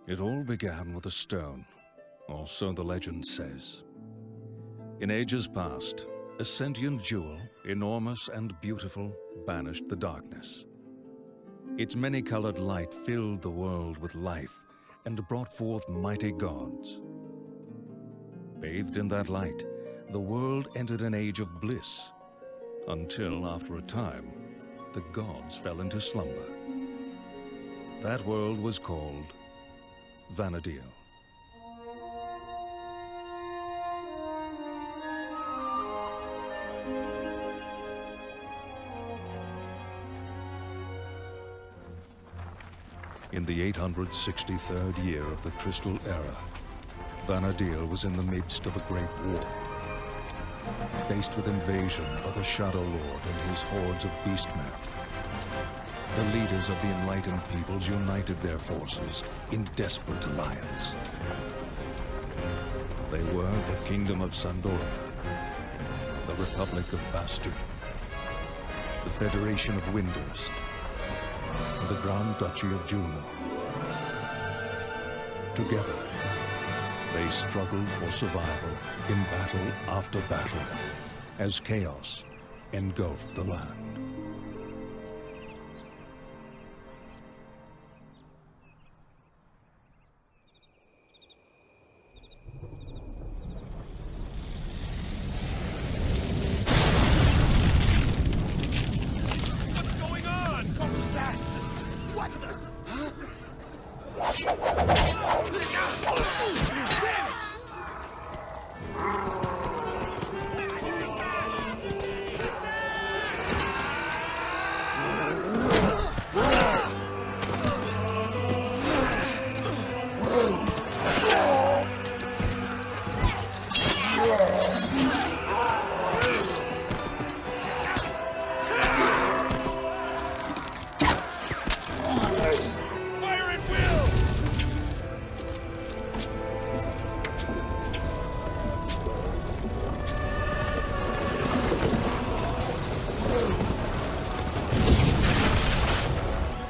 It all began with a stone, or so the legend says. In ages past, a sentient jewel, enormous and beautiful, banished the darkness. Its many-colored light filled the world with life and brought forth mighty gods. Bathed in that light, the world entered an age of bliss, until, after a time, the gods fell into slumber. That world was called Vana'diel. In the 863rd year of the Crystal Era, Vana'diel was in the midst of a great war. Faced with invasion by the Shadow Lord and his hordes of beastmen, the leaders of the enlightened peoples united their forces in desperate alliance. They were the Kingdom of Sandoria, the Republic of Bastur, the Federation of Windurst, and the Grand Duchy of Juno. Together, they struggled for survival in battle after battle as chaos engulfed the land. What's going on? What was that? What the? Fire at will!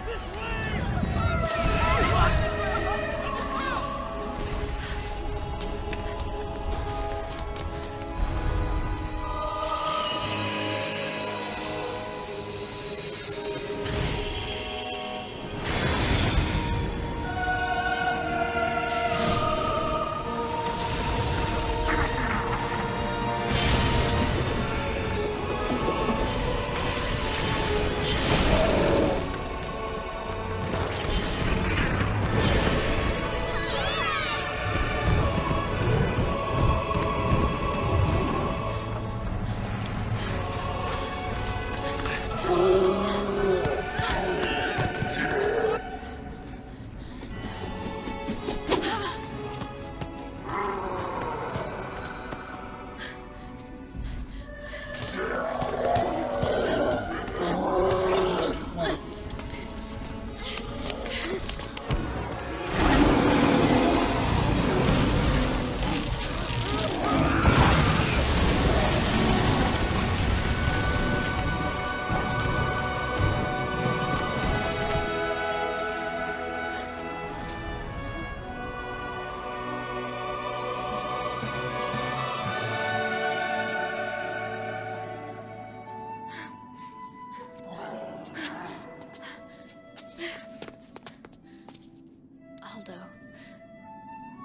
This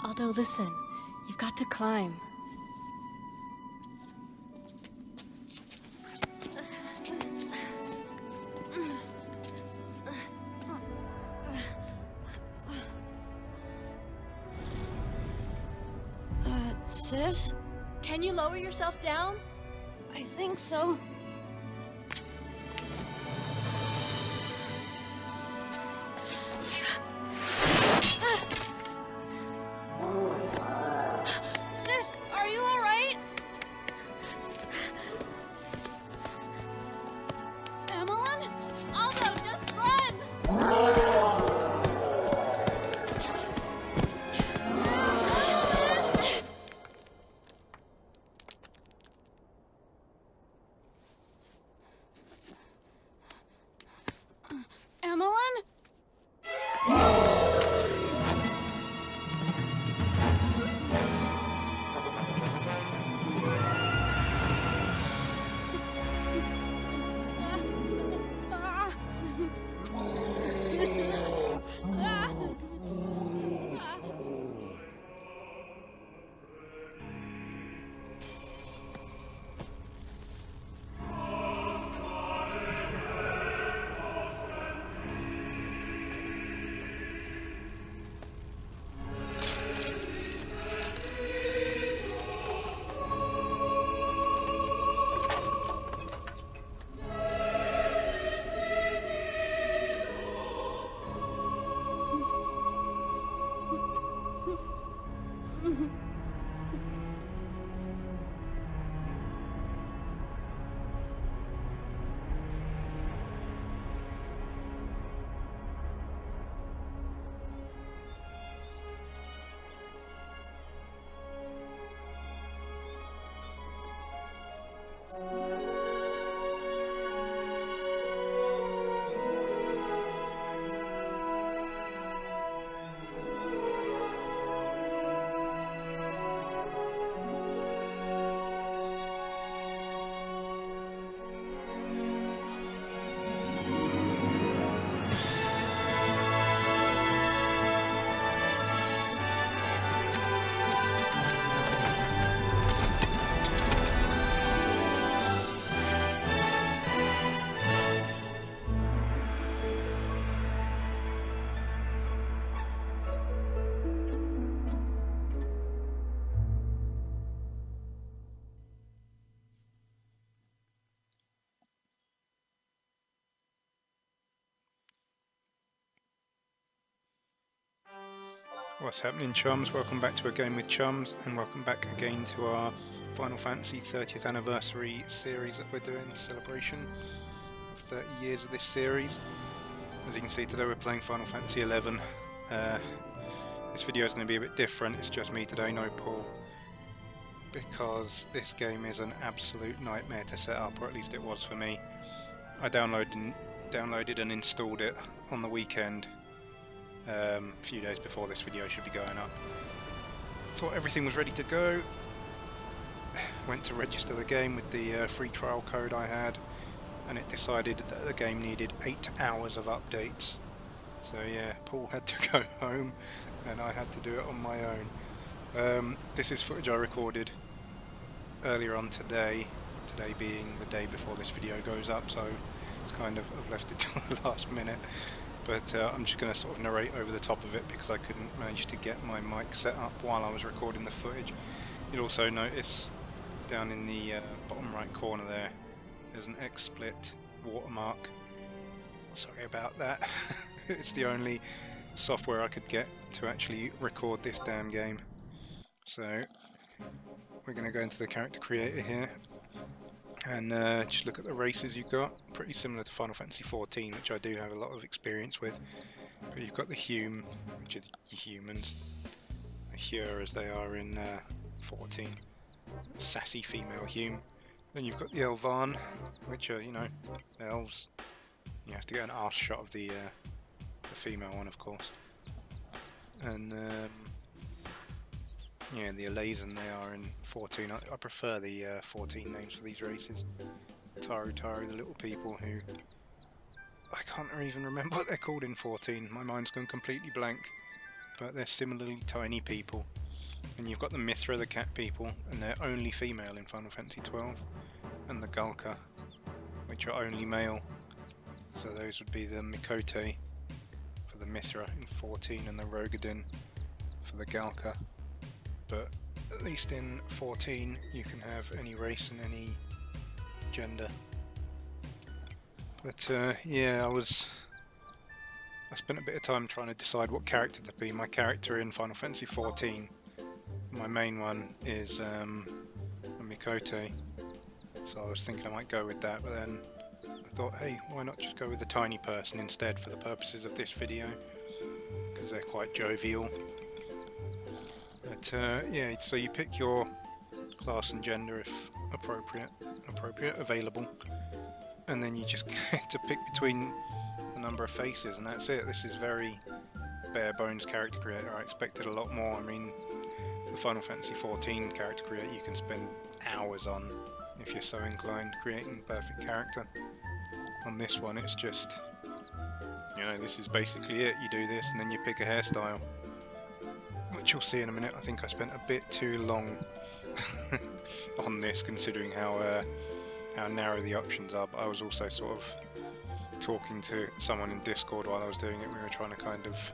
Aldo, listen. You've got to climb. Sis? Can you lower yourself down? I think so. Sis, are you all right? Emelyn? Aldo, just run! What's happening, chums? Welcome back to a game with Chums, and welcome back again to our Final Fantasy 30th anniversary series that we're doing, celebration of 30 years of this series. As you can see, today we're playing Final Fantasy 11. This video is going to be a bit different. It's just me today, no Paul, because this game is an absolute nightmare to set up, or at least it was for me. I downloaded and installed it on the weekend. A few days before this video should be going up. Thought everything was ready to go. Went to register the game with the free trial code I had, and it decided that the game needed 8 hours of updates. So yeah, Paul had to go home and I had to do it on my own. This is footage I recorded earlier on today being the day before this video goes up, so it's kind of, I've left it till the last minute. But I'm just going to sort of narrate over the top of it because I couldn't manage to get my mic set up while I was recording the footage. You'll also notice down in the bottom right corner there's an XSplit watermark. Sorry about that. It's the only software I could get to actually record this damn game. So we're going to go into the character creator here and just look at the races you've got. Pretty similar to Final Fantasy 14, which I do have a lot of experience with. But you've got the Hume, which are the humans, the Hyur as they are in 14, sassy female Hume. Then you've got the Elvan, which are, you know, elves. You have to get an arse shot of the female one, of course. And yeah, the Elazan they are in 14. I prefer the 14 names for these races. Taru, the little people who... I can't even remember what they're called in 14. My mind's gone completely blank. But they're similarly tiny people. And you've got the Mithra, the cat people, and they're only female in Final Fantasy 12. And the Galka, which are only male. So those would be the Mikote for the Mithra in 14 and the Rogadin for the Galka. But at least in 14 you can have any race and any gender. But yeah, I spent a bit of time trying to decide what character to be. My character in Final Fantasy 14, my main one is a Mikote, so I was thinking I might go with that, but then I thought, hey, why not just go with the tiny person instead for the purposes of this video, because they're quite jovial. But yeah, so you pick your class and gender if appropriate, available, and then you just get to pick between a number of faces, and that's it. This is very bare bones character creator. I expected a lot more. I mean, the Final Fantasy 14 character creator you can spend hours on if you're so inclined, creating perfect character. On this one, it's just, you know, this is basically it. You do this and then you pick a hairstyle, which you'll see in a minute. I think I spent a bit too long on this, considering how narrow the options are, but I was also sort of talking to someone in Discord while I was doing it. We were trying to kind of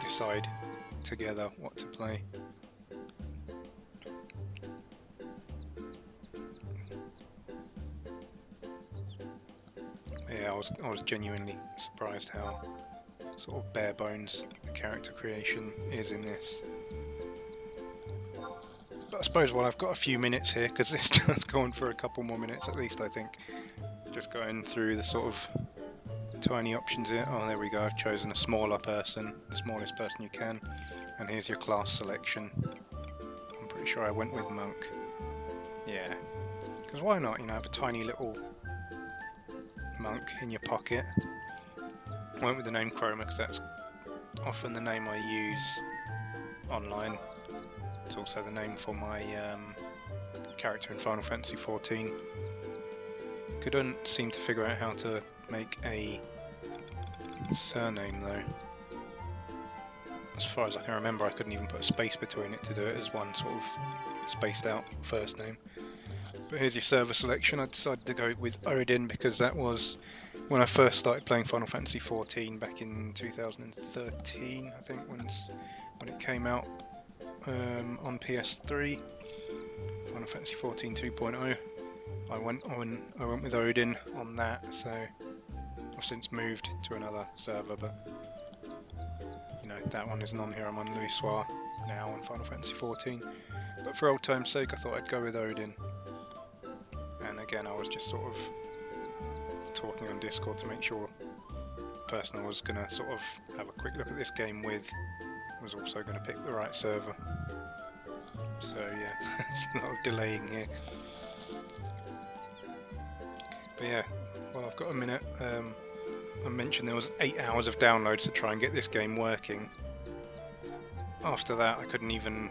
decide together what to play. Yeah, I was genuinely surprised how sort of bare bones the character creation is in this. But I suppose while I've got a few minutes here, because this does go on for a couple more minutes at least, I think, just going through the sort of tiny options here. Oh, there we go, I've chosen a smaller person, the smallest person you can, and here's your class selection. I'm pretty sure I went with monk. Yeah, because why not, you know, have a tiny little monk in your pocket. I went with the name Chroma because that's often the name I use online. It's also the name for my character in Final Fantasy 14. Couldn't seem to figure out how to make a surname though. As far as I can remember, I couldn't even put a space between it to do it as one sort of spaced out first name. But here's your server selection. I decided to go with Odin because that was when I first started playing Final Fantasy 14 back in 2013, I think, when it came out on PS3. Final Fantasy 14 2.0. I went with Odin on that, so I've since moved to another server, but you know, that one isn't on here. I'm on Louis Soir now on Final Fantasy XIV. But for old time's sake, I thought I'd go with Odin. And again, I was just sort of talking on Discord to make sure the person I was going to sort of have a quick look at this game with was also going to pick the right server. So yeah, it's a lot of delaying here. But yeah, well, I've got a minute. I mentioned there was 8 hours of downloads to try and get this game working. After that, I couldn't even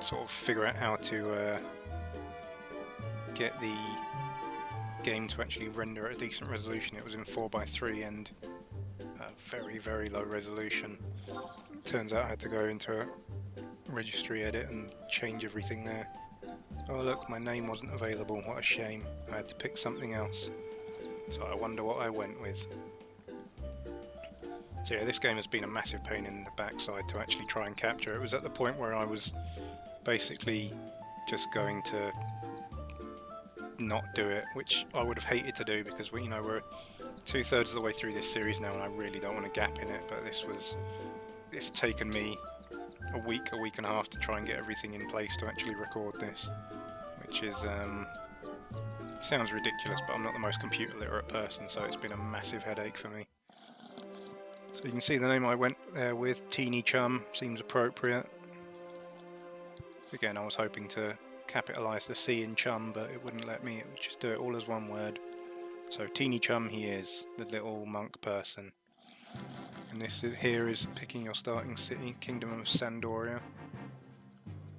sort of figure out how to get the game to actually render at a decent resolution. It was in 4:3 and very, very low resolution. Turns out I had to go into a registry edit and change everything there. Oh look, my name wasn't available, what a shame. I had to pick something else. So I wonder what I went with. So yeah, this game has been a massive pain in the backside to actually try and capture. It was at the point where I was basically just going to not do it, which I would have hated to do because we're 2/3 of the way through this series now and I really don't want a gap in it, but it's taken me a week and a half to try and get everything in place to actually record this, which is sounds ridiculous, but I'm not the most computer literate person, so it's been a massive headache for me. So you can see the name I went there with, Teeny Chum, seems appropriate. Again, I was hoping to capitalise the C in Chum, but it wouldn't let me, it would just do it all as one word. So Teeny Chum he is, the little monk person. And this here is picking your starting city, Kingdom of Sandoria,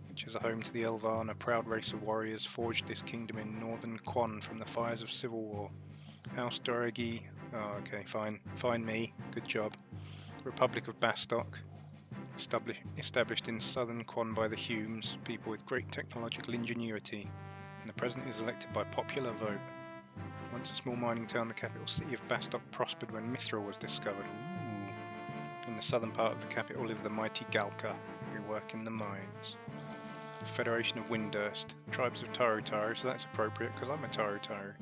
which is a home to the Elvan, a proud race of warriors forged this kingdom in northern Quan from the fires of civil war. House Doregi, oh okay, fine me, good job. Republic of Bastok, established in southern Quan by the Chums, people with great technological ingenuity, and the president is elected by popular vote. Once a small mining town, the capital city of Bastok prospered when Mithril was discovered. Ooh. In the southern part of the capital live the mighty Galka, who work in the mines. The Federation of Windurst, tribes of Taru Taru, so that's appropriate because I'm a Taru Taru.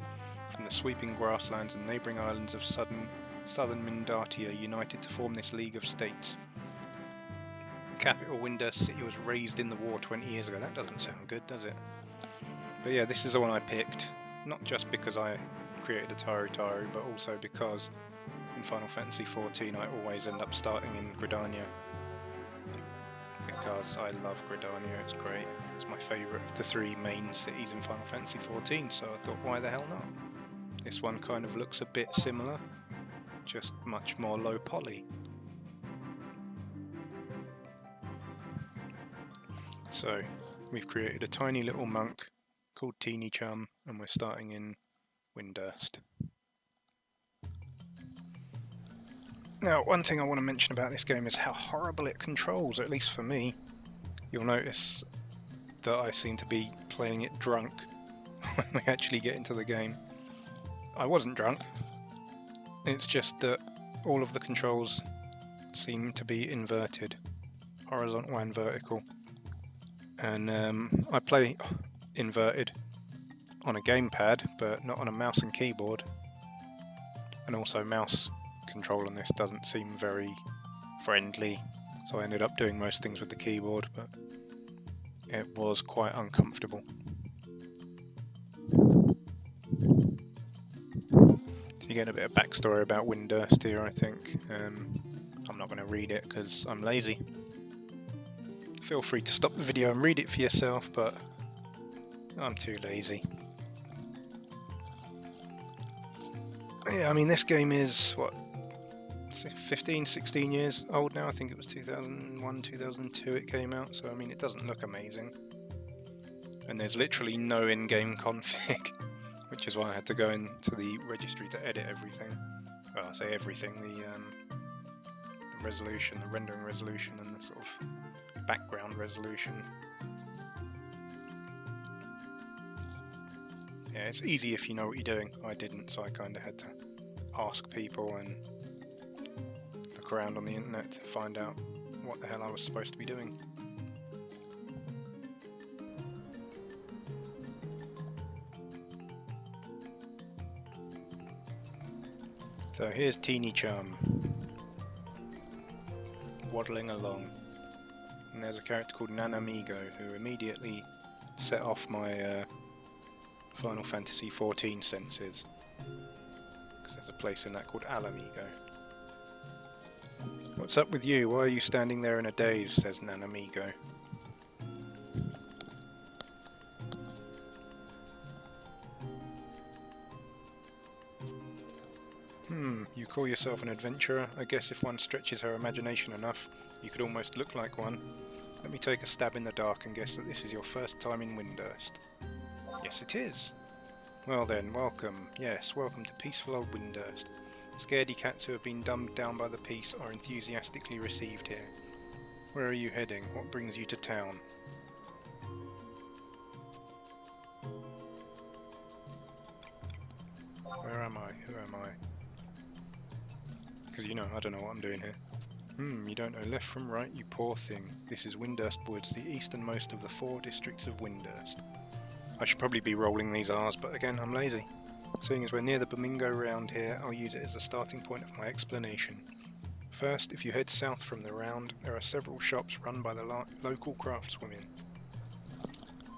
From the sweeping grasslands and neighbouring islands of southern Mindatia united to form this League of States. The capital Windurst city was razed in the war 20 years ago. That doesn't sound good, does it? But yeah, this is the one I picked, not just because I created a Taru Taru, but also because in Final Fantasy XIV I always end up starting in Gridania. Because I love Gridania, it's great. It's my favourite of the 3 main cities in Final Fantasy XIV, so I thought, why the hell not? This one kind of looks a bit similar, just much more low poly. So, we've created a tiny little monk called Teeny Chum, and we're starting in Windurst. Now, one thing I want to mention about this game is how horrible it controls, at least for me. You'll notice that I seem to be playing it drunk when we actually get into the game. I wasn't drunk, it's just that all of the controls seem to be inverted, horizontal and vertical. And I play inverted on a gamepad, but not on a mouse and keyboard. And also mouse control on this doesn't seem very friendly, so I ended up doing most things with the keyboard, but it was quite uncomfortable. So you get a bit of backstory about Windurst here, I think. I'm not going to read it because I'm lazy. Feel free to stop the video and read it for yourself, but I'm too lazy. Yeah, I mean, this game is, what, 15, 16 years old now. I think it was 2001, 2002 it came out, so I mean, it doesn't look amazing. And there's literally no in-game config, which is why I had to go into the registry to edit everything. Well, I say everything, the resolution, the rendering resolution, and the sort of background resolution. Yeah, it's easy if you know what you're doing. I didn't, so I kind of had to ask people and look around on the internet to find out what the hell I was supposed to be doing. So here's Teeny Chum. waddling along. And there's a character called Nanamigo who immediately set off my Final Fantasy XIV senses. Because there's a place in that called Alamigo. What's up with you? Why are you standing there in a daze? Says Nanamigo. You call yourself an adventurer? I guess if one stretches her imagination enough, you could almost look like one. Let me take a stab in the dark and guess that this is your first time in Windurst. Yes, it is. Well then, welcome. Yes, welcome to peaceful old Windurst. Scaredy cats who have been dumbed down by the peace are enthusiastically received here. Where are you heading? What brings you to town? Where am I? Who am I? Because you know, I don't know what I'm doing here. You don't know left from right, you poor thing. This is Windurst Woods, the easternmost of the 4 districts of Windurst. I should probably be rolling these R's, but again, I'm lazy. Seeing as we're near the Bamingo round here, I'll use it as the starting point of my explanation. First, if you head south from the round, there are several shops run by the local craftswomen.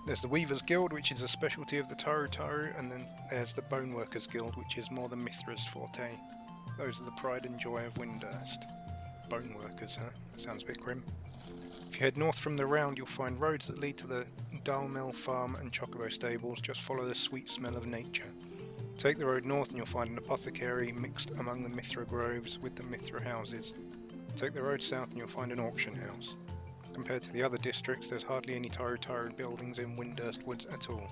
There's the Weavers Guild, which is a specialty of the Taru Taru, and then there's the Boneworkers Guild, which is more than Mithra's forte. Those are the pride and joy of Windurst. Boneworkers, huh? Sounds a bit grim. If you head north from the round, you'll find roads that lead to the Dalmel Farm and Chocobo Stables. Just follow the sweet smell of nature. Take the road north and you'll find an apothecary mixed among the Mithra groves with the Mithra houses. Take the road south and you'll find an auction house. Compared to the other districts, there's hardly any Taru Taru buildings in Windurst Woods at all.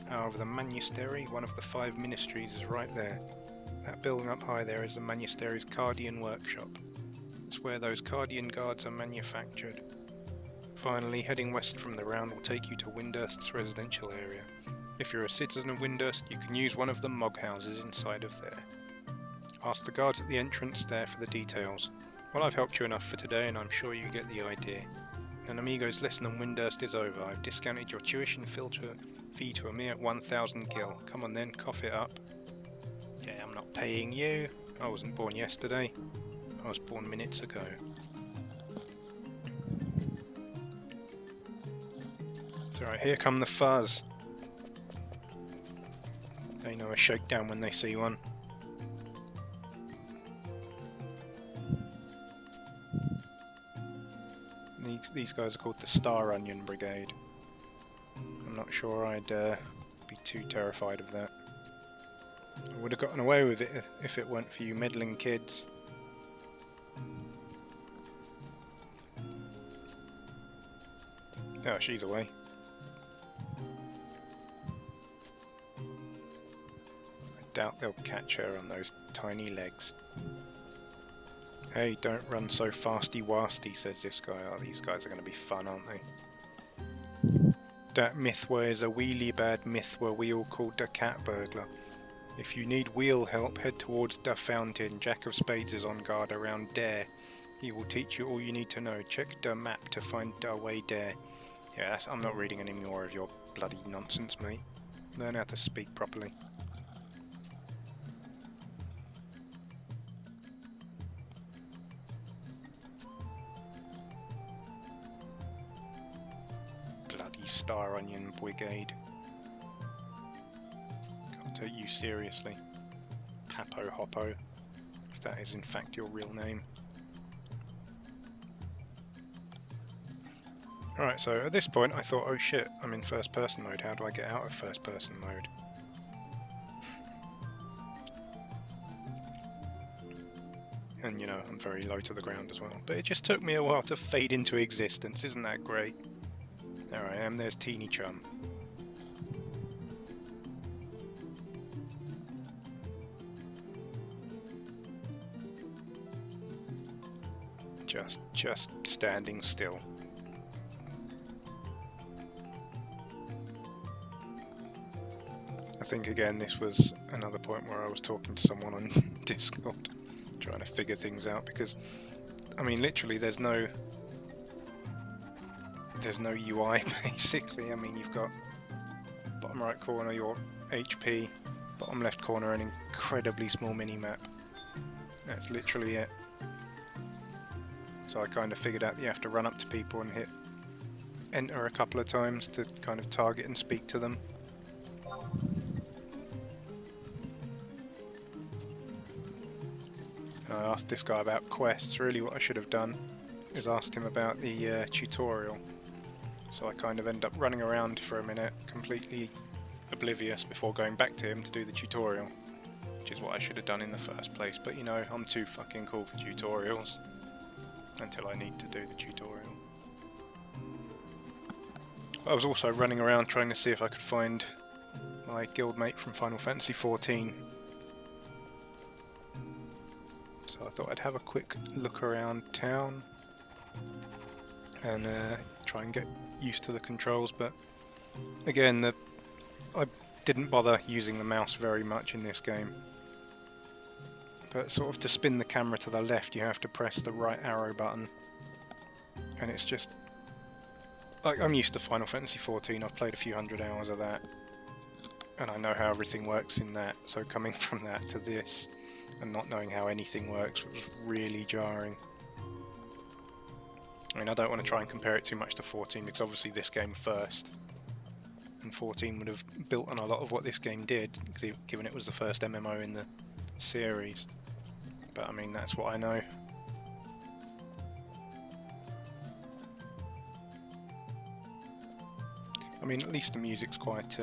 However, the Monastery, one of the 5 ministries, is right there. That building up high there is the Monastery's Cardian workshop. It's where those Cardian guards are manufactured. Finally, heading west from the round will take you to Windurst's residential area. If you're a citizen of Windurst, you can use one of the mog houses inside of there. Ask the guards at the entrance there for the details. Well, I've helped you enough for today, and I'm sure you get the idea. And Amigo's lesson on Windurst is over. I've discounted your tuition fee to a mere 1,000 gil. Come on then, cough it up. Yeah, I'm not paying you. I wasn't born yesterday. I was born minutes ago. It's alright, here come the fuzz. They know a shakedown when they see one. These guys are called the Star Onion Brigade. I'm not sure I'd be too terrified of that. I would have gotten away with it if it weren't for you meddling kids. Oh, she's away. I doubt they'll catch her on those tiny legs. Hey, don't run so fasty-wasty, says this guy. Oh, these guys are going to be fun, aren't they? That Mithwa is a wheelie bad Mithwa we all call the cat burglar. If you need wheel help, head towards the fountain. Jack of Spades is on guard around there. He will teach you all you need to know. Check the map to find the way there. Yeah, I'm not reading any more of your bloody nonsense, mate. Learn how to speak properly. Bloody Star Onion Brigade. Can't take you seriously. Papo Hoppo, if that is in fact your real name. Alright, so at this point I thought, oh shit, I'm in first person mode, how do I get out of first person mode? And you know, I'm very low to the ground as well. But it just took me a while to fade into existence, isn't that great? There I am, there's Teeny Chum. Just standing still. I think again this was another point where I was talking to someone on Discord trying to figure things out, because I mean literally there's no UI basically. I mean you've got bottom right corner your HP, bottom left corner an incredibly small mini map. That's literally it. So I kind of figured out that you have to run up to people and hit enter a couple of times to kind of target and speak to them. And I asked this guy about quests. Really what I should have done is asked him about the tutorial. So I kind of end up running around for a minute, completely oblivious, before going back to him to do the tutorial. Which is what I should have done in the first place, but you know, I'm too fucking cool for tutorials. Until I need to do the tutorial. I was also running around trying to see if I could find my guildmate from Final Fantasy XIV. So I thought I'd have a quick look around town and try and get used to the controls, but again, I didn't bother using the mouse very much in this game. But sort of to spin the camera to the left, you have to press the right arrow button, and it's just... I'm used to Final Fantasy XIV, I've played a few hundred hours of that, and I know how everything works in that, so coming from that to this, and not knowing how anything works was really jarring. I mean, I don't want to try and compare it too much to 14, because obviously this came first, and 14 would have built on a lot of what this game did, given it was the first MMO in the series. But I mean, that's what I know. I mean, at least the music's quite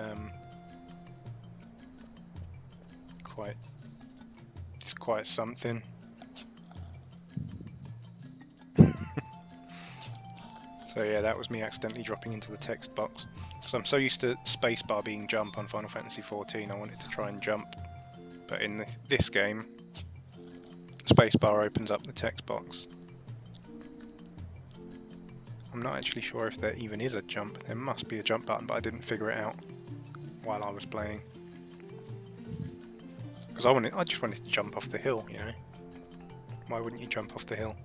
it's quite something. So yeah, that was me accidentally dropping into the text box. So I'm so used to spacebar being jump on Final Fantasy XIV, I wanted to try and jump. But in this game, spacebar opens up the text box. I'm not actually sure if there even is a jump. There must be a jump button, but I didn't figure it out while I was playing. Because I just wanted to jump off the hill, you know. Why wouldn't you jump off the hill?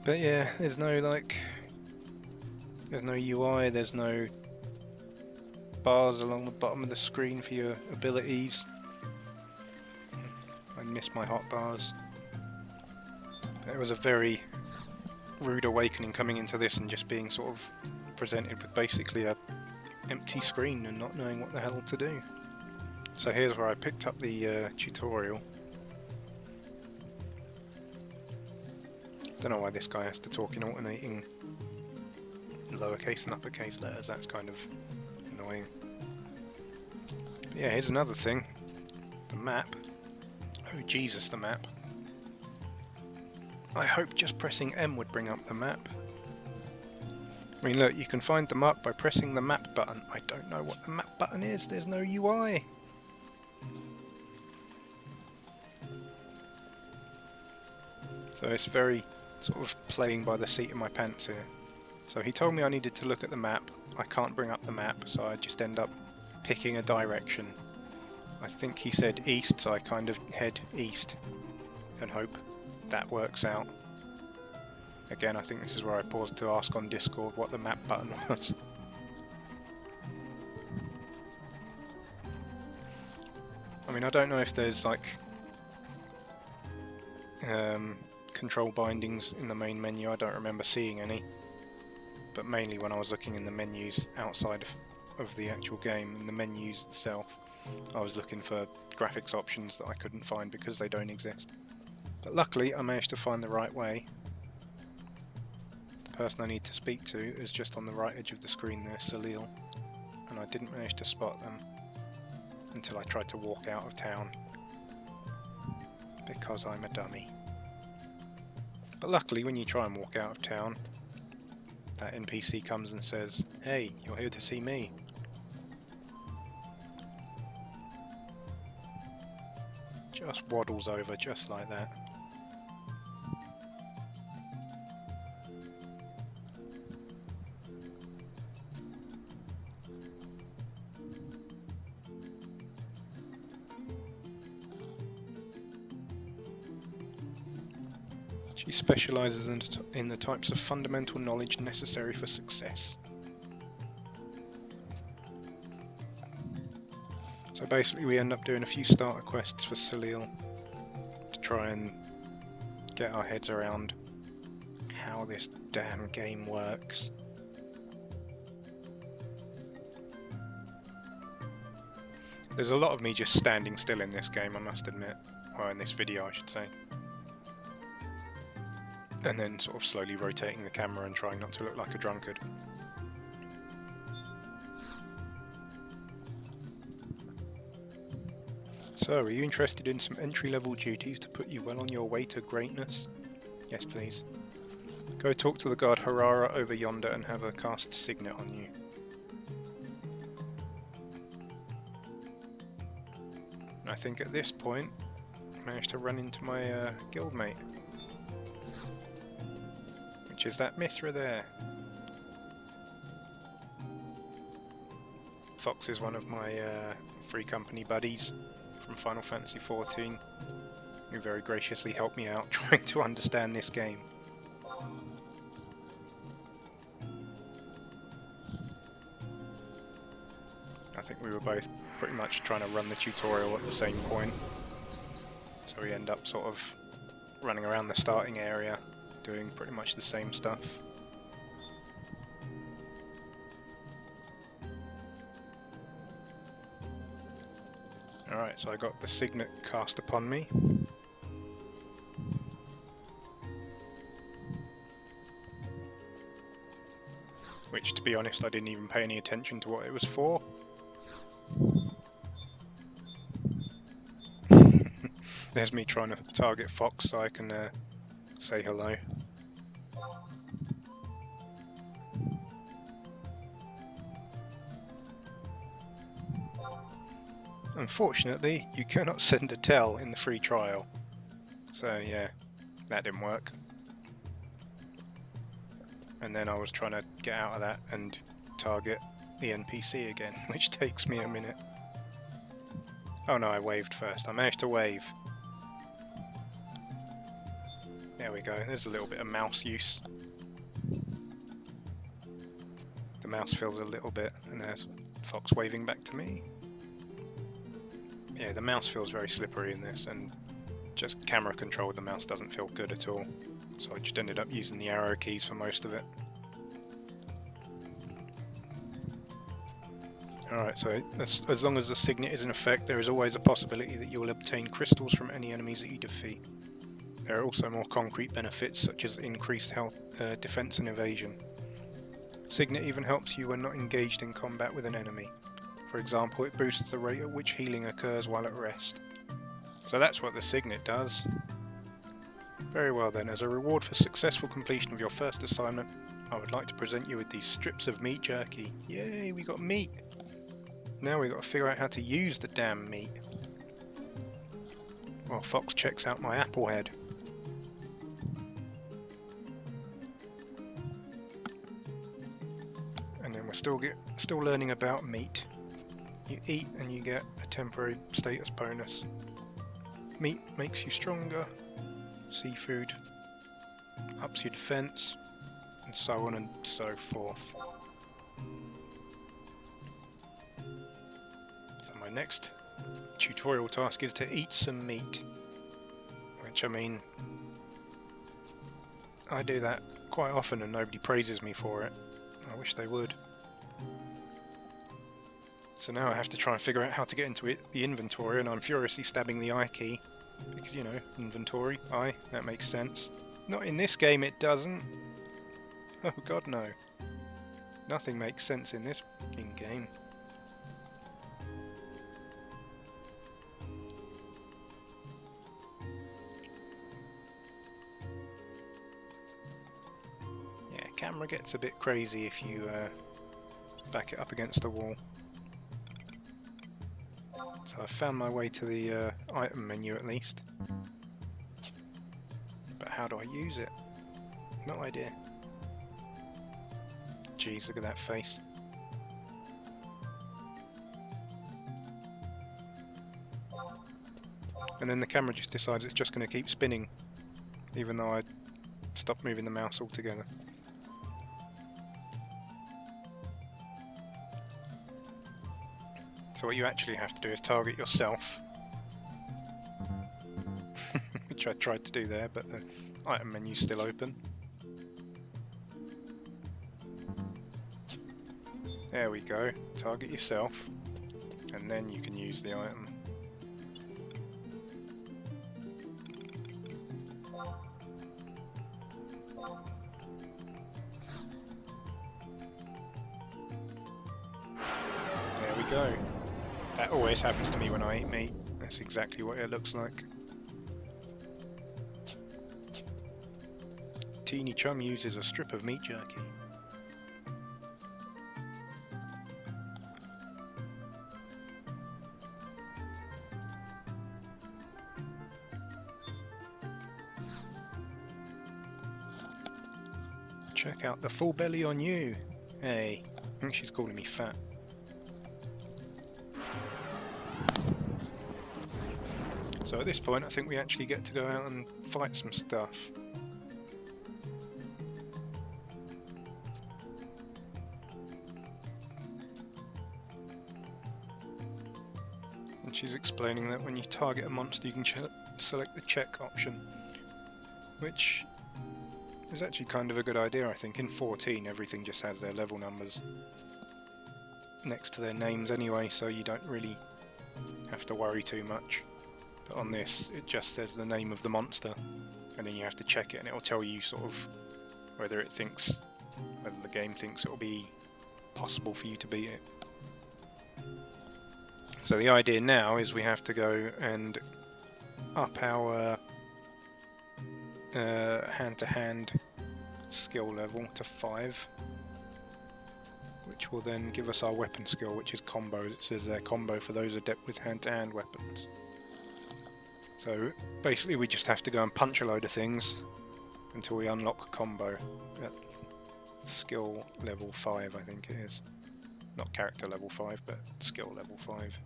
But yeah, there's no UI, there's no bars along the bottom of the screen for your abilities. I miss my hotbars. It was a very rude awakening coming into this and just being sort of presented with basically a empty screen and not knowing what the hell to do. So here's where I picked up the tutorial. Don't know why this guy has to talk in alternating lowercase and uppercase letters, that's kind of annoying. But yeah, here's another thing. The map. Oh Jesus, the map. I hope just pressing M would bring up the map. I mean look, you can find them up by pressing the map button. I don't know what the map button is, there's no UI. So it's very sort of playing by the seat of my pants here. So he told me I needed to look at the map. I can't bring up the map, so I just end up picking a direction. I think he said east, so I kind of head east and hope that works out. Again, I think this is where I paused to ask on Discord what the map button was. I mean, I don't know if there's like control bindings in the main menu. I don't remember seeing any. But mainly when I was looking in the menus outside of the actual game, in the menus itself, I was looking for graphics options that I couldn't find because they don't exist. But luckily I managed to find the right way. The person I need to speak to is just on the right edge of the screen there, Salil, and I didn't manage to spot them until I tried to walk out of town. Because I'm a dummy. But luckily when you try and walk out of town, that NPC comes and says, "Hey, you're here to see me." Just waddles over just like that. She specialises in the types of fundamental knowledge necessary for success. So basically we end up doing a few starter quests for Salil to try and get our heads around how this damn game works. There's a lot of me just standing still in this game, I must admit. Well, in this video I should say. And then sort of slowly rotating the camera and trying not to look like a drunkard. So, are you interested in some entry-level duties to put you well on your way to greatness? Yes, please. Go talk to the guard Harara over yonder and have her cast Signet on you. And I think at this point, I managed to run into my guildmate. Which is that Mithra there. Fox is one of my free company buddies from Final Fantasy XIV, who very graciously helped me out trying to understand this game. I think we were both pretty much trying to run the tutorial at the same point, so we end up sort of running around the starting area doing pretty much the same stuff. Alright, so I got the Signet cast upon me. Which, to be honest, I didn't even pay any attention to what it was for. There's me trying to target Fox so I can say hello. Unfortunately, you cannot send a tell in the free trial. So yeah, that didn't work. And then I was trying to get out of that and target the NPC again, which takes me a minute. Oh no, I waved first. I managed to wave. There we go, there's a little bit of mouse use. The mouse feels a little bit, and there's Fox waving back to me. Yeah, the mouse feels very slippery in this, and just camera control with the mouse doesn't feel good at all. So I just ended up using the arrow keys for most of it. Alright, so as long as the Signet is in effect, there is always a possibility that you will obtain crystals from any enemies that you defeat. There are also more concrete benefits, such as increased health, defense and evasion. Signet even helps you when not engaged in combat with an enemy. For example, it boosts the rate at which healing occurs while at rest. So that's what the Signet does. Very well then, as a reward for successful completion of your first assignment, I would like to present you with these strips of meat jerky. Yay, we got meat! Now we've got to figure out how to use the damn meat. While Fox checks out my apple head. And then we're still learning about meat. You eat and you get a temporary status bonus. Meat makes you stronger. Seafood ups your defense, and so on and so forth. So my next tutorial task is to eat some meat. Which, I mean, I do that quite often and nobody praises me for it. I wish they would. So now I have to try and figure out how to get into the inventory, and I'm furiously stabbing the I key. Because, you know, inventory, I, that makes sense. Not in this game, it doesn't. Oh god, no. Nothing makes sense in this fucking game. Yeah, camera gets a bit crazy if you back it up against the wall. So I found my way to the item menu at least. But how do I use it? No idea. Jeez, look at that face. And then the camera just decides it's just going to keep spinning, even though I stopped moving the mouse altogether. So what you actually have to do is target yourself, which I tried to do there, but the item menu's still open. There we go, target yourself, and then you can use the item. There we go. That always happens to me when I eat meat. That's exactly what it looks like. Teeny Chum uses a strip of meat jerky. Check out the full belly on you. Hey, I think she's calling me fat. So at this point I think we actually get to go out and fight some stuff. And she's explaining that when you target a monster you can select the check option, which is actually kind of a good idea. I think in 14 everything just has their level numbers next to their names anyway, so you don't really have to worry too much. But on this it just says the name of the monster, and then you have to check it and it will tell you sort of whether the game thinks it will be possible for you to beat it. So the idea now is we have to go and up our hand-to-hand skill level to 5, which will then give us our weapon skill, which is combo. It says there combo for those adept with hand-to-hand weapons. So basically we just have to go and punch a load of things until we unlock combo at skill level 5, I think it is. Not character level 5, but skill level 5.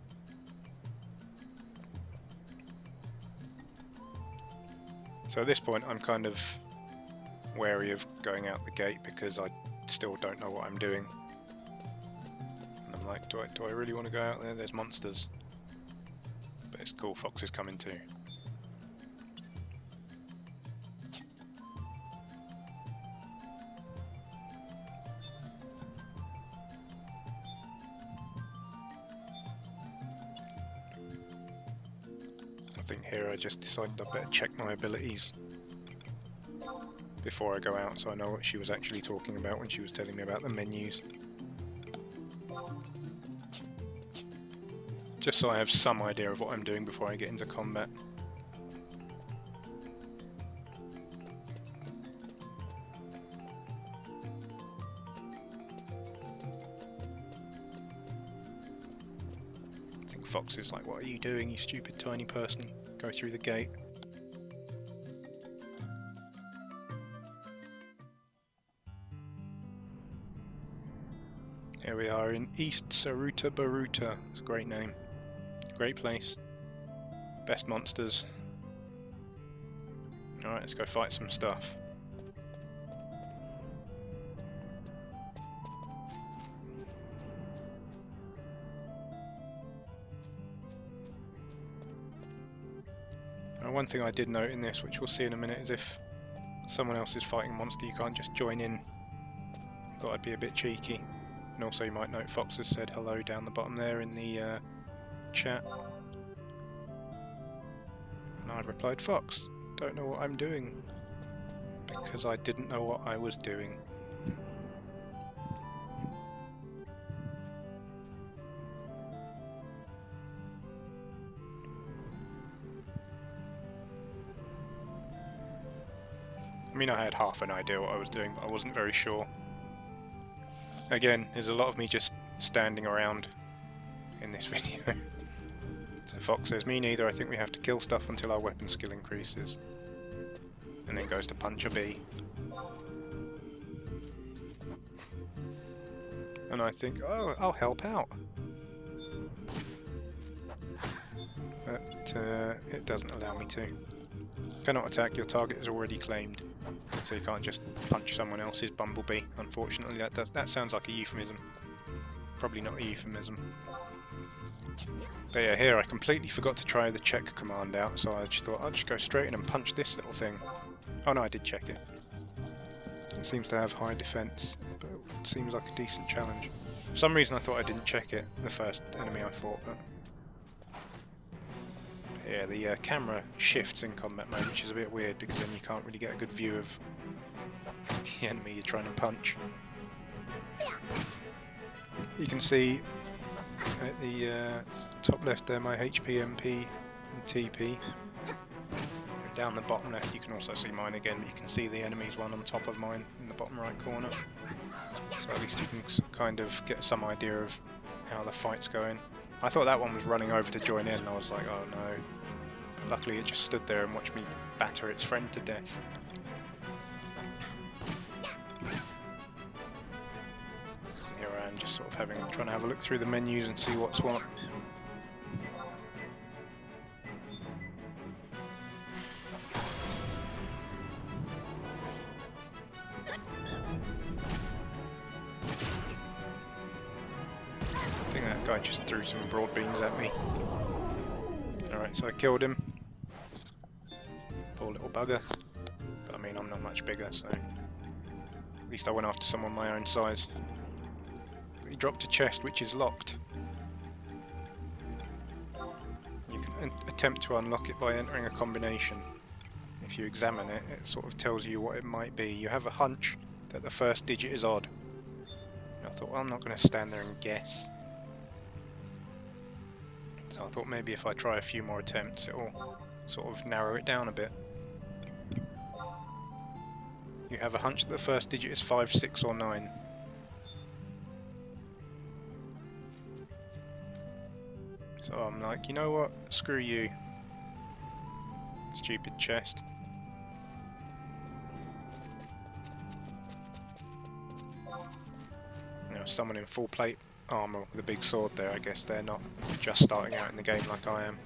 So at this point I'm kind of wary of going out the gate because I still don't know what I'm doing. And I'm like, do I really want to go out there? There's monsters. But it's cool, Fox is coming too. I think here I just decided I better check my abilities before I go out, so I know what she was actually talking about when she was telling me about the menus. Just so I have some idea of what I'm doing before I get into combat. I think Fox is like, what are you doing, you stupid tiny person? Go through the gate. Here we are in East Saruta Baruta. It's a great name. Great place. Best monsters. Alright, let's go fight some stuff. One thing I did note in this, which we'll see in a minute, is if someone else is fighting a monster, you can't just join in. Thought I'd be a bit cheeky. And also you might note Fox has said hello down the bottom there in the chat. And I replied, Fox, don't know what I'm doing. Because I didn't know what I was doing. I mean, I had half an idea what I was doing, but I wasn't very sure. Again, there's a lot of me just standing around in this video. So Fox says, me neither, I think we have to kill stuff until our weapon skill increases. And then goes to punch a bee. And I think, oh, I'll help out. But it doesn't allow me to. Cannot attack, your target is already claimed. So you can't just punch someone else's bumblebee, unfortunately. That sounds like a euphemism. probably not a euphemism. But yeah, here I completely forgot to try the check command out, so I just thought I'll just go straight in and punch this little thing. Oh no, I did check it. It seems to have high defense, but it seems like a decent challenge. For some reason I thought I didn't check it, the first enemy I fought, but... Yeah, the camera shifts in combat mode, which is a bit weird because then you can't really get a good view of the enemy you're trying to punch. You can see at the top left there my HP, MP and TP. Down the bottom left you can also see mine again, but you can see the enemy's one on top of mine in the bottom right corner. So at least you can kind of get some idea of how the fight's going. I thought that one was running over to join in and I was like, oh no. But luckily it just stood there and watched me batter its friend to death. And here I am just sort of trying to have a look through the menus and see what's what. I think that guy just threw some broad beams at me. Alright, so I killed him. Poor little bugger. But I mean, I'm not much bigger, so... At least I went after someone my own size. He dropped a chest which is locked. You can attempt to unlock it by entering a combination. If you examine it, it sort of tells you what it might be. You have a hunch that the first digit is odd. And I thought, well, I'm not going to stand there and guess. So I thought maybe if I try a few more attempts it will sort of narrow it down a bit. You have a hunch that the first digit is 5, 6 or 9. So I'm like, you know what, screw you. Stupid chest. You know, someone in full plate armor with a big sword there, I guess they're not just starting out in the game like I am.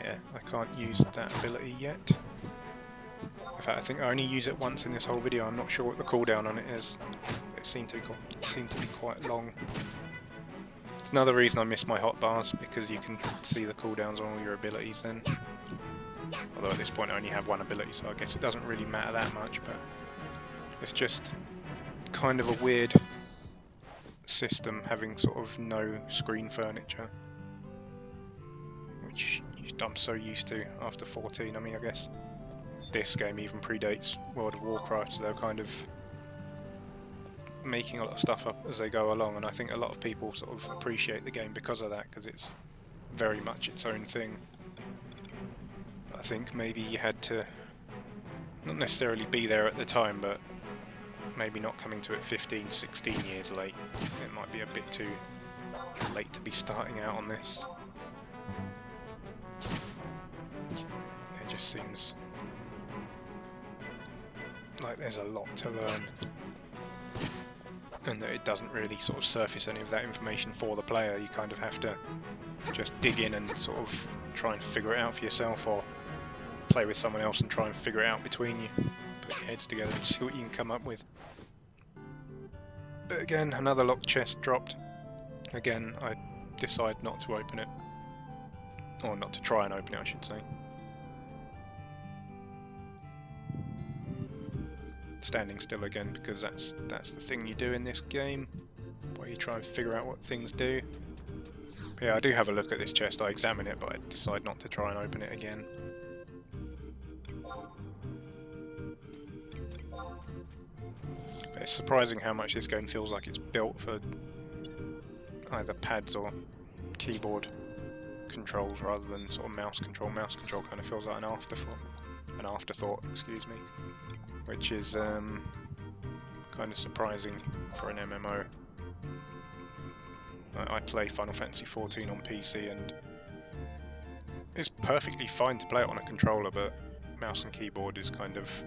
Yeah, I can't use that ability yet. In fact, I think I only use it once in this whole video. I'm not sure what the cooldown on it is. It seemed to be quite long. It's another reason I miss my hotbars, because you can see the cooldowns on all your abilities then. Although at this point I only have one ability, so I guess it doesn't really matter that much, but it's just kind of a weird system having sort of no screen furniture, which I'm so used to after 14. I mean, I guess this game even predates World of Warcraft, so they're kind of making a lot of stuff up as they go along, and I think a lot of people sort of appreciate the game because of that, because it's very much its own thing. I think maybe you had to not necessarily be there at the time, but maybe not coming to it 15, 16 years late. It might be a bit too late to be starting out on this. It just seems like there's a lot to learn, and that it doesn't really sort of surface any of that information for the player. You kind of have to just dig in and sort of try and figure it out for yourself, or play with someone else and try and figure it out between you. Put your heads together and see what you can come up with. But again, another locked chest dropped. Again, I decide not to open it. Or not to try and open it, I should say. Standing still again, because that's the thing you do in this game, where you try and figure out what things do. But yeah, I do have a look at this chest, I examine it, but I decide not to try and open it again. But it's surprising how much this game feels like it's built for either pads or keyboard controls rather than sort of mouse control. Mouse control kind of feels like an afterthought, excuse me, which is kind of surprising for an MMO. I play Final Fantasy XIV on PC, and it's perfectly fine to play it on a controller, but mouse and keyboard is kind of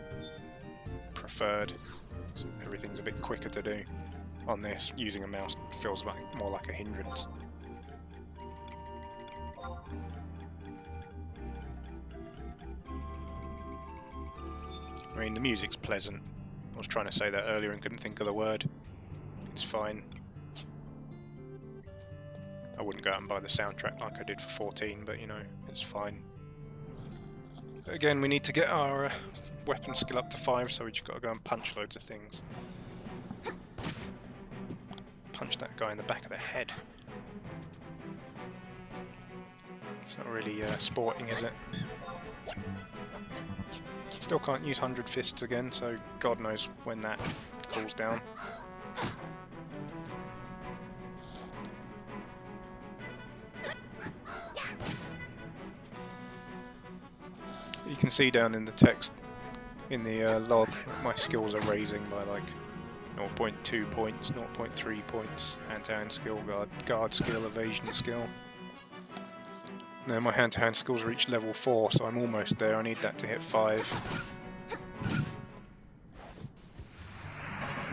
preferred. So everything's a bit quicker to do. On this, using a mouse feels more like a hindrance. I mean, the music's pleasant. I was trying to say that earlier and couldn't think of the word. It's fine. I wouldn't go out and buy the soundtrack like I did for 14, but you know, it's fine. But again, we need to get our weapon skill up to 5, so we just got to go and punch loads of things. Punch that guy in the back of the head. It's not really sporting, is it? Still can't use 100 fists again, so God knows when that cools down. You can see down in the text, in the log, my skills are raising by like 0.2 points, 0.3 points, hand-to-hand skill, guard skill, evasion skill. Now my hand-to-hand skills reach level 4, so I'm almost there. I need that to hit 5.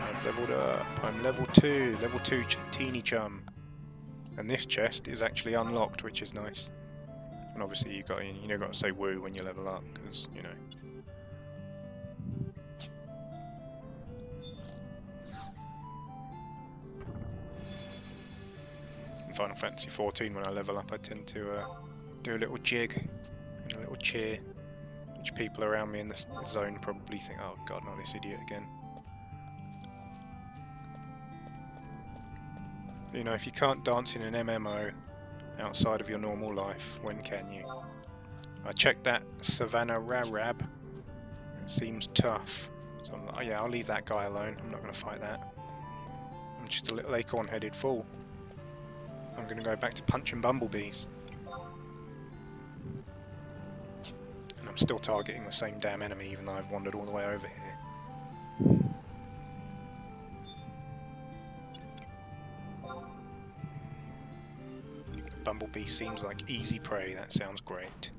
I've leveled up. I'm level 2. Level 2 teeny chum. And this chest is actually unlocked, which is nice. And obviously you got to say woo when you level up, because you know. In Final Fantasy 14, when I level up, I tend to do a little jig and a little cheer, which people around me in the zone probably think, oh god, not this idiot again. You know, if you can't dance in an MMO outside of your normal life, when can you? I checked that Vana'diel. It seems tough. So I'm like, oh yeah, I'll leave that guy alone. I'm not going to fight that. I'm just a little acorn-headed fool. I'm going to go back to punching bumblebees. And I'm still targeting the same damn enemy, even though I've wandered all the way over here. Bumblebee seems like easy prey. That sounds great.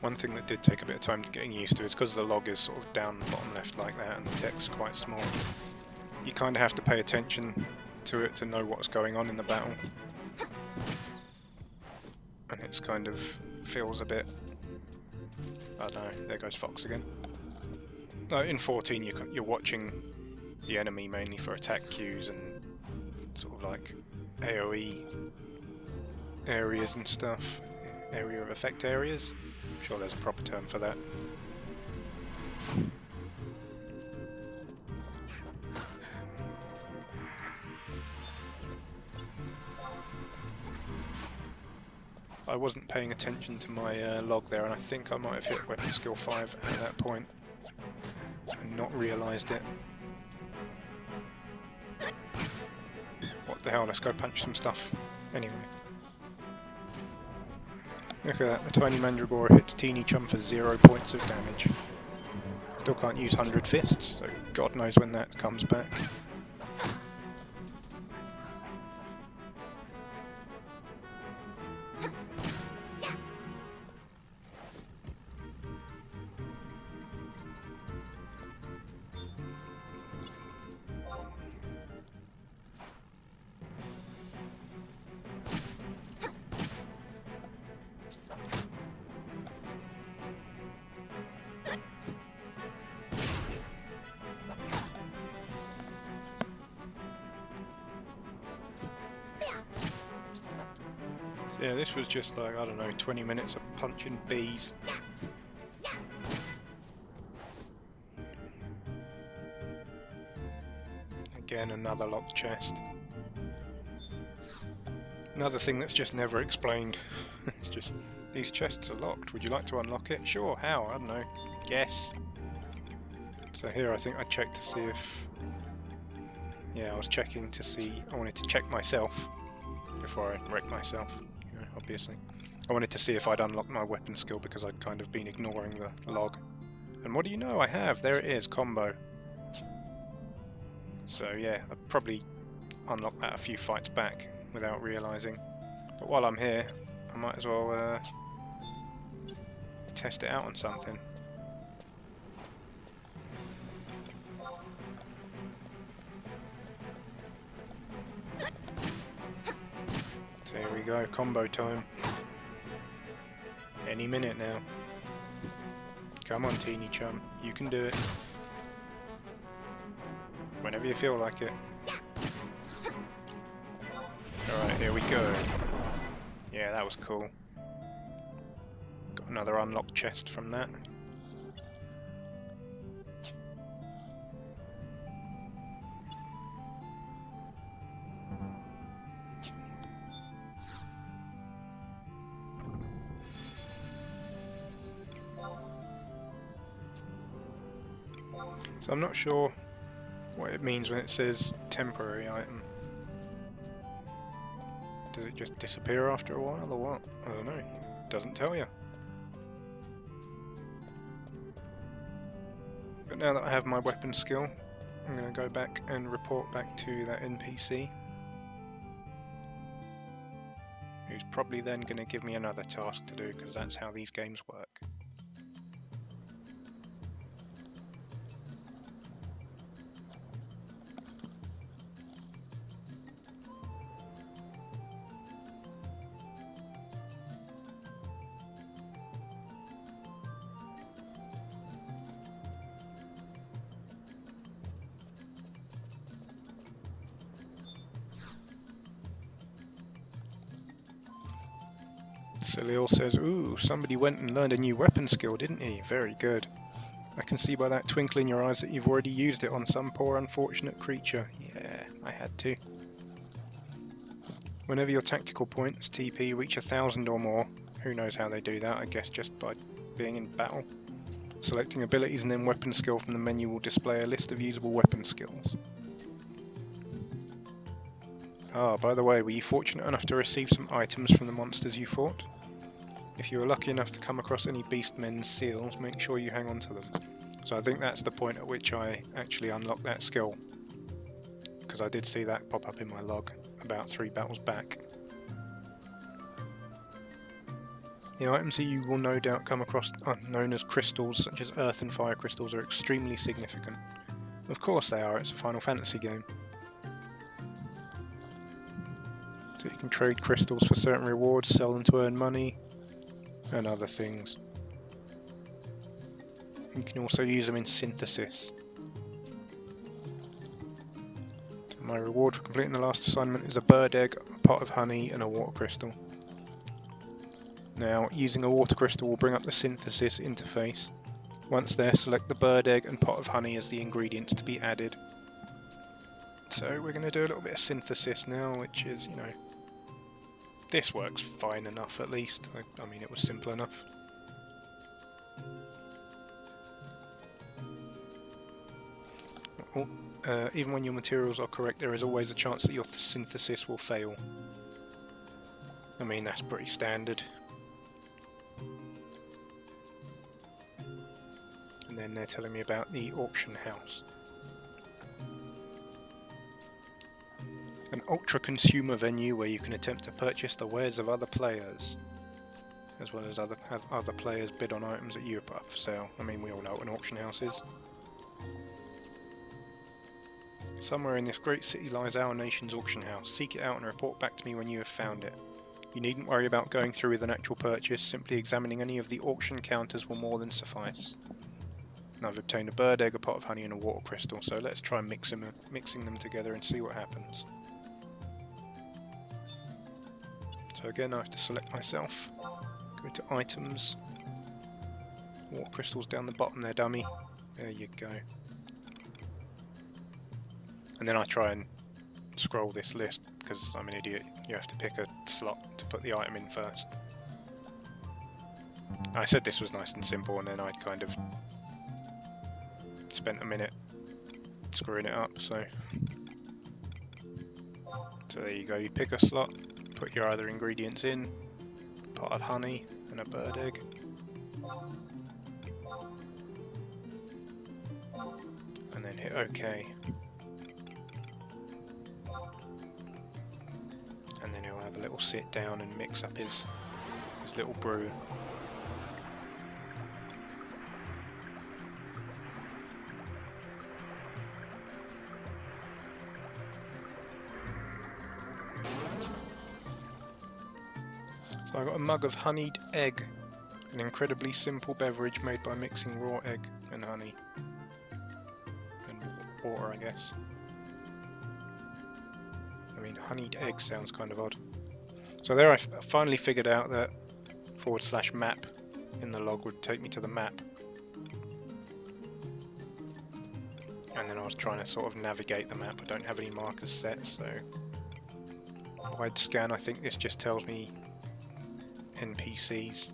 One thing that did take a bit of time to getting used to is because the log is sort of down bottom left like that and the text quite small. You kind of have to pay attention to it to know what's going on in the battle. And it's kind of feels a bit, I don't know, there goes Fox again. In 14 you're watching the enemy mainly for attack cues and sort of like AoE areas and stuff, area of effect areas. I'm sure there's a proper term for that. I wasn't paying attention to my log there, and I think I might have hit weapon skill 5 at that point and not realised it. What the hell, let's go punch some stuff. Anyway. Look at that, the tiny mandragora hits teeny chum for 0 points of damage. Still can't use 100 fists, so God knows when that comes back. Yeah, this was just like, I don't know, 20 minutes of punching bees. Again, another locked chest. Another thing that's just never explained. It's just, these chests are locked. Would you like to unlock it? Sure, how? I don't know. Guess. So here I think I checked to see if... Yeah, I was checking to see... I wanted to check myself before I wrecked myself. Obviously. I wanted to see if I'd unlocked my weapon skill because I'd kind of been ignoring the log. And what do you know? I have! There it is, combo. So yeah, I probably unlocked that a few fights back without realising. But while I'm here, I might as well test it out on something. go, combo time. Any minute now. Come on, teeny chum, you can do it. Whenever you feel like it. Alright, here we go. Yeah, that was cool. Got another unlocked chest from that. So I'm not sure what it means when it says temporary item. Does it just disappear after a while or what? I don't know. It doesn't tell you. But now that I have my weapon skill, I'm going to go back and report back to that NPC. Who's probably then going to give me another task to do, because that's how these games work. Salil says, ooh, somebody went and learned a new weapon skill, didn't he? Very good. I can see by that twinkle in your eyes that you've already used it on some poor unfortunate creature. Yeah, I had to. Whenever your tactical points, TP, reach 1,000 or more, who knows how they do that, I guess just by being in battle. Selecting abilities and then weapon skill from the menu will display a list of usable weapon skills. Ah, by the way, were you fortunate enough to receive some items from the monsters you fought? If you were lucky enough to come across any Beastmen's seals, make sure you hang on to them. So I think that's the point at which I actually unlocked that skill. Because I did see that pop up in my log about 3 battles back. The items that you will no doubt come across known as crystals, such as earth and fire crystals, are extremely significant. Of course they are, it's a Final Fantasy game. So you can trade crystals for certain rewards, sell them to earn money, and other things. You can also use them in synthesis. So my reward for completing the last assignment is a bird egg, a pot of honey, and a water crystal. Now, using a water crystal will bring up the synthesis interface. Once there, select the bird egg and pot of honey as the ingredients to be added. So we're going to do a little bit of synthesis now, which is, you know, this works fine enough at least. I mean, it was simple enough. Even when your materials are correct, there is always a chance that your synthesis will fail. I mean, that's pretty standard. And then they're telling me about the auction house. An ultra-consumer venue where you can attempt to purchase the wares of other players, as well as have other players bid on items that you put up for sale. I mean, we all know what an auction house is. Somewhere in this great city lies our nation's auction house. Seek it out and report back to me when you have found it. You needn't worry about going through with an actual purchase, simply examining any of the auction counters will more than suffice. Now I've obtained a bird egg, a pot of honey and a water crystal, so let's try mixing them together and see what happens. So again, I have to select myself, go to items, water crystals down the bottom there, dummy. There you go. And then I try and scroll this list, because I'm an idiot. You have to pick a slot to put the item in first. I said this was nice and simple, and then I kind of spent a minute screwing it up, so there you go, you pick a slot, put your other ingredients in, a pot of honey and a bird egg. And then hit OK. And then he'll have a little sit down and mix up his little brew. So I got a mug of honeyed egg, an incredibly simple beverage made by mixing raw egg and honey. And water, I guess. I mean, honeyed egg sounds kind of odd. So there I finally figured out that /map in the log would take me to the map. And then I was trying to sort of navigate the map. I don't have any markers set, so wide scan, I think this just tells me NPCs.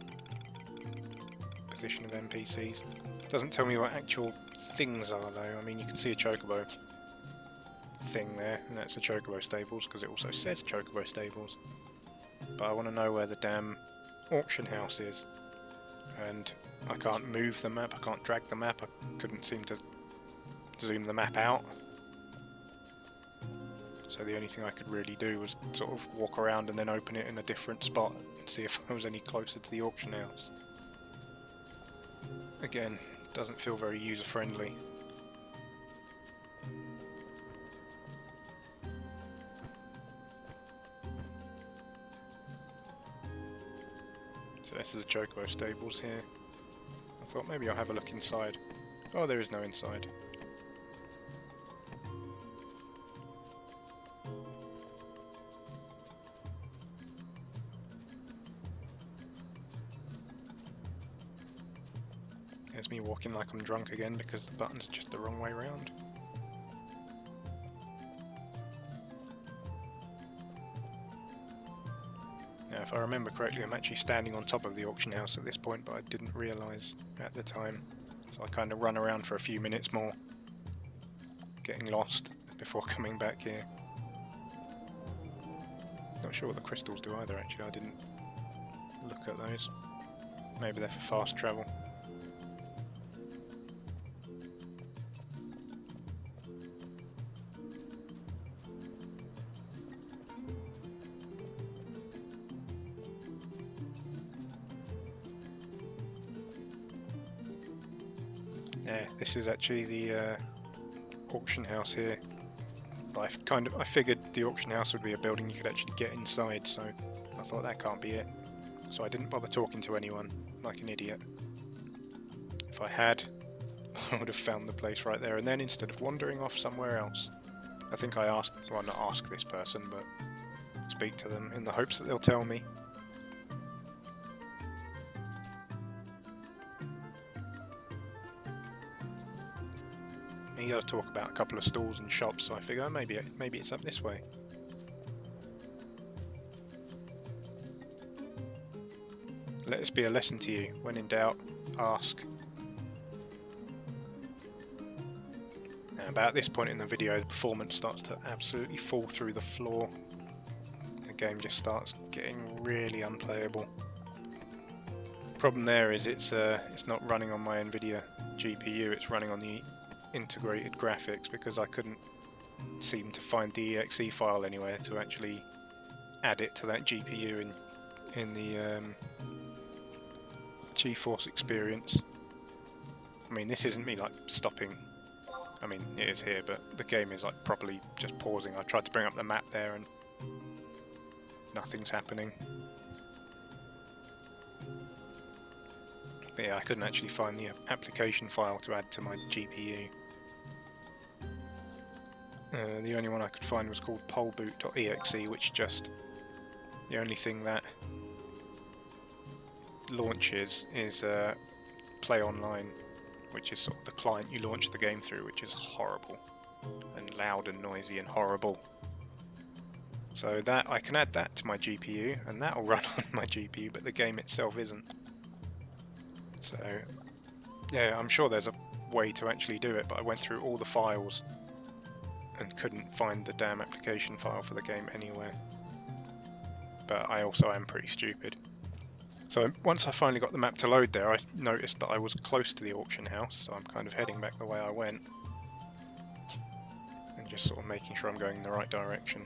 Position of NPCs. Doesn't tell me what actual things are though. I mean, you can see a chocobo thing there, and that's the chocobo stables because it also says chocobo stables. But I want to know where the damn auction house is, and I can't move the map, I can't drag the map, I couldn't seem to zoom the map out. So the only thing I could really do was sort of walk around and then open it in a different spot and see if I was any closer to the auction house. Again, doesn't feel very user friendly. So this is the chocobo stables here. I thought maybe I'll have a look inside. Oh, there is no inside. There's me walking like I'm drunk again because the button's just the wrong way around. Now, if I remember correctly, I'm actually standing on top of the auction house at this point, but I didn't realise at the time. So I kind of run around for a few minutes more, getting lost before coming back here. Not sure what the crystals do either, actually. I didn't look at those. Maybe they're for fast travel. Yeah, this is actually the auction house here. But I figured the auction house would be a building you could actually get inside, so I thought that can't be it. So I didn't bother talking to anyone, like an idiot. If I had, I would have found the place right there and then instead of wandering off somewhere else. I think I asked, well, not ask this person, but speak to them in the hopes that they'll tell me. He does talk about a couple of stalls and shops, so I figure maybe it's up this way. Let this be a lesson to you. When in doubt, ask. Now, about this point in the video, the performance starts to absolutely fall through the floor. The game just starts getting really unplayable. The problem there is it's not running on my NVIDIA GPU, it's running on the integrated graphics because I couldn't seem to find the exe file anywhere to actually add it to that GPU in the GeForce experience. I mean, this isn't me like stopping. I mean, it is here, but the game is like properly just pausing. I tried to bring up the map there and nothing's happening. But yeah, I couldn't actually find the application file to add to my GPU. The only one I could find was called poleboot.exe, which just the only thing that launches is Play Online, which is sort of the client you launch the game through, which is horrible and loud and noisy and horrible. So that I can add that to my GPU, and that will run on my GPU, but the game itself isn't. So yeah, I'm sure there's a way to actually do it, but I went through all the files and couldn't find the damn application file for the game anywhere. But I also am pretty stupid. So once I finally got the map to load there, I noticed that I was close to the auction house, so I'm kind of heading back the way I went. And just sort of making sure I'm going in the right direction.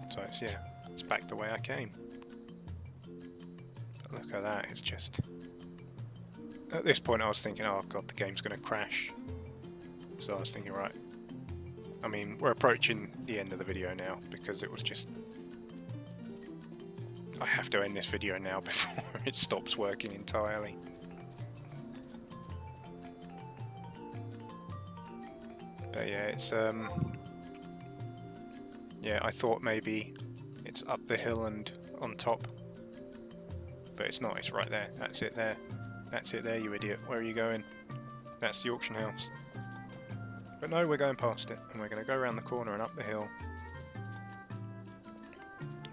So it's back the way I came. But look at that, it's just... At this point I was thinking, oh god, the game's going to crash. So I was thinking, right, I mean, we're approaching the end of the video now, because it was just... I have to end this video now before it stops working entirely. But yeah, it's yeah, I thought maybe it's up the hill and on top, but it's not. It's right there. That's it there. That's it there, you idiot. Where are you going? That's the auction house. But no, we're going past it, and we're going to go around the corner and up the hill,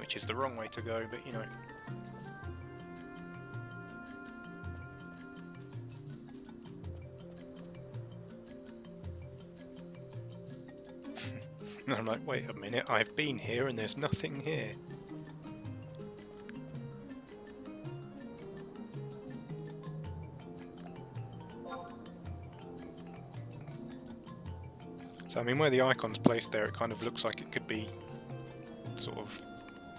which is the wrong way to go, but you know. And I'm like, wait a minute, I've been here and there's nothing here. So I mean, where the icon's placed there, it kind of looks like it could be sort of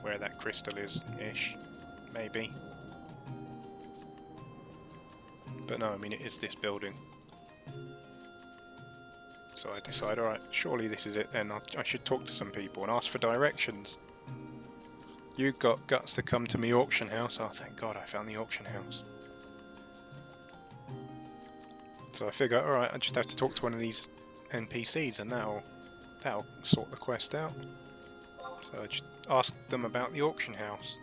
where that crystal is-ish, maybe. But no, I mean, it is this building. So I decide, alright, surely this is it then. I should talk to some people and ask for directions. You got guts to come to me auction house. Oh, thank God I found the auction house. So I figure, alright, I just have to talk to one of these NPCs and that'll sort the quest out. So I just asked them about the auction house.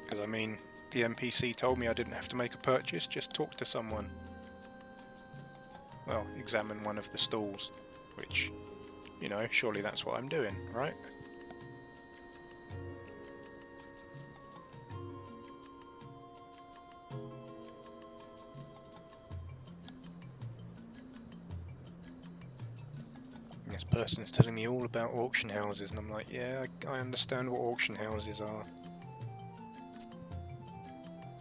Because I mean, the NPC told me I didn't have to make a purchase, just talk to someone. Well, examine one of the stalls, which, you know, surely that's what I'm doing, right? This person's telling me all about auction houses, and I'm like, yeah, I understand what auction houses are.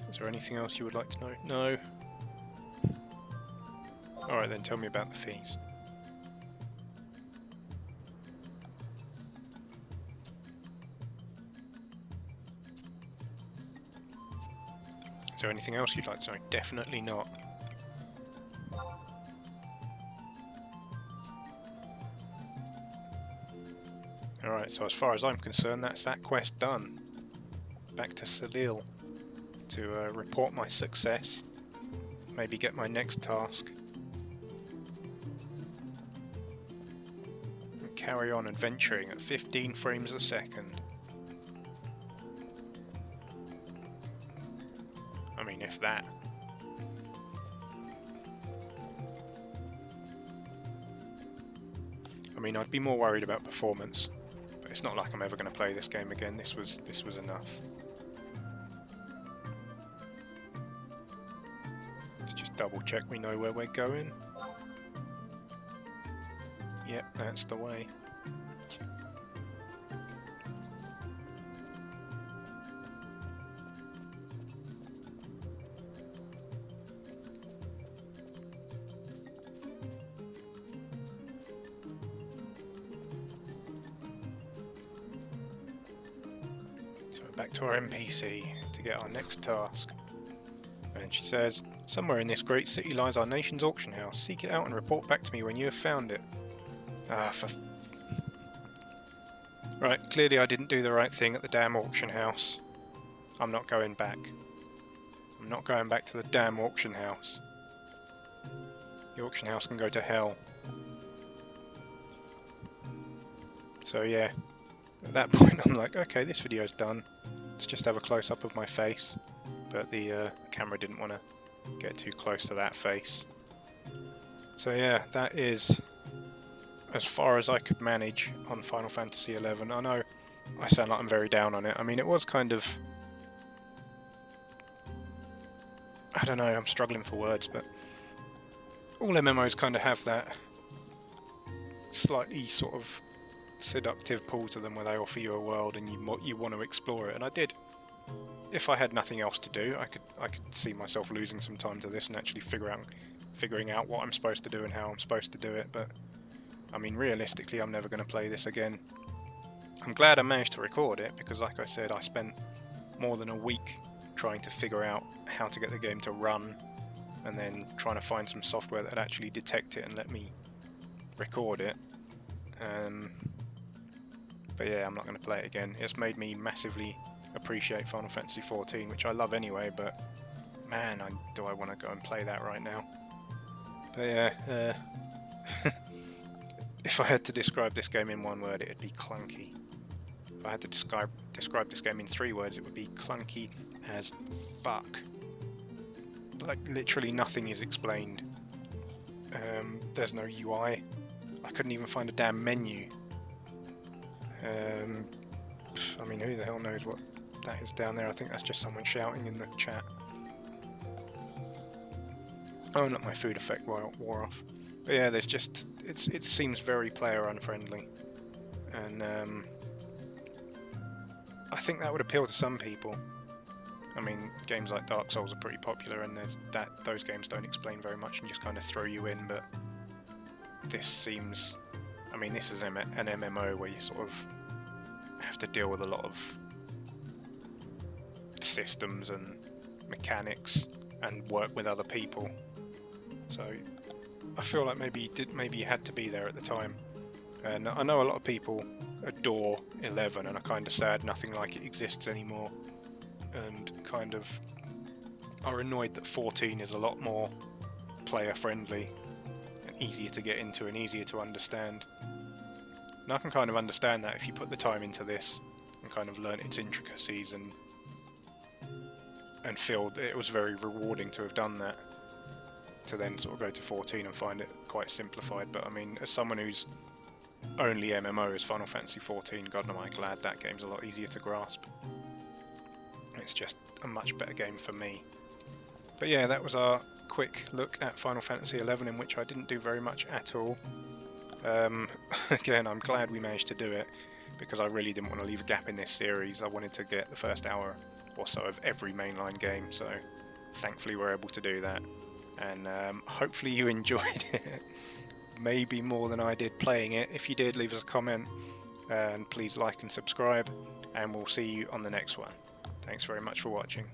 Is there anything else you would like to know? No. Alright then, tell me about the fees. Is there anything else you'd like to know? Definitely not. Alright, so as far as I'm concerned, that's that quest done. Back to Salil to report my success. Maybe get my next task. Carry on adventuring at 15 frames a second. I mean, if that. I mean, I'd be more worried about performance, but it's not like I'm ever going to play this game again. This was enough. Let's just double check we know where we're going. Yep, that's the way. So we're back to our NPC to get our next task. And she says, somewhere in this great city lies our nation's auction house. Seek it out and report back to me when you have found it. Right, clearly I didn't do the right thing at the damn auction house. I'm not going back. I'm not going back to the damn auction house. The auction house can go to hell. So yeah, at that point I'm like, okay, this video's done. Let's just have a close-up of my face. But the camera didn't want to get too close to that face. So yeah, that is as far as I could manage on Final Fantasy XI. I know I sound like I'm very down on it. I mean, it was kind of... I don't know, I'm struggling for words, but all MMOs kind of have that slightly sort of seductive pull to them where they offer you a world and you want to explore it, and I did. If I had nothing else to do, I could see myself losing some time to this and actually figuring out what I'm supposed to do and how I'm supposed to do it, but I mean, realistically, I'm never going to play this again. I'm glad I managed to record it, because like I said, I spent more than a week trying to figure out how to get the game to run, and then trying to find some software that would actually detect it and let me record it. But yeah, I'm not going to play it again. It's made me massively appreciate Final Fantasy XIV, which I love anyway, but man, do I want to go and play that right now. But yeah, if I had to describe this game in one word, it'd be clunky. If I had to describe this game in 3 words, it would be clunky as fuck. Like, literally nothing is explained. There's no UI. I couldn't even find a damn menu. I mean, who the hell knows what that is down there? I think that's just someone shouting in the chat. Oh, look, my food effect wore off. But yeah, there's just it seems very player unfriendly, and I think that would appeal to some people. I mean, games like Dark Souls are pretty popular, and those games don't explain very much and just kind of throw you in. But this seems, I mean, this is an MMO where you sort of have to deal with a lot of systems and mechanics and work with other people. So I feel like maybe you had to be there at the time. And I know a lot of people adore 11 and are kind of sad nothing like it exists anymore, and kind of are annoyed that 14 is a lot more player friendly and easier to get into and easier to understand. And I can kind of understand that if you put the time into this and kind of learn its intricacies and feel that it was very rewarding to have done that, to then sort of go to 14 and find it quite simplified. But I mean, as someone whose only MMO is Final Fantasy 14, God am I glad that game's a lot easier to grasp. It's just a much better game for me. But yeah, that was our quick look at Final Fantasy 11, in which I didn't do very much at all. Again, I'm glad we managed to do it, because I really didn't want to leave a gap in this series. I wanted to get the first hour or so of every mainline game, so thankfully we're able to do that. And hopefully you enjoyed it, maybe more than I did playing it. If you did, leave us a comment, and please like and subscribe, and we'll see you on the next one. Thanks very much for watching.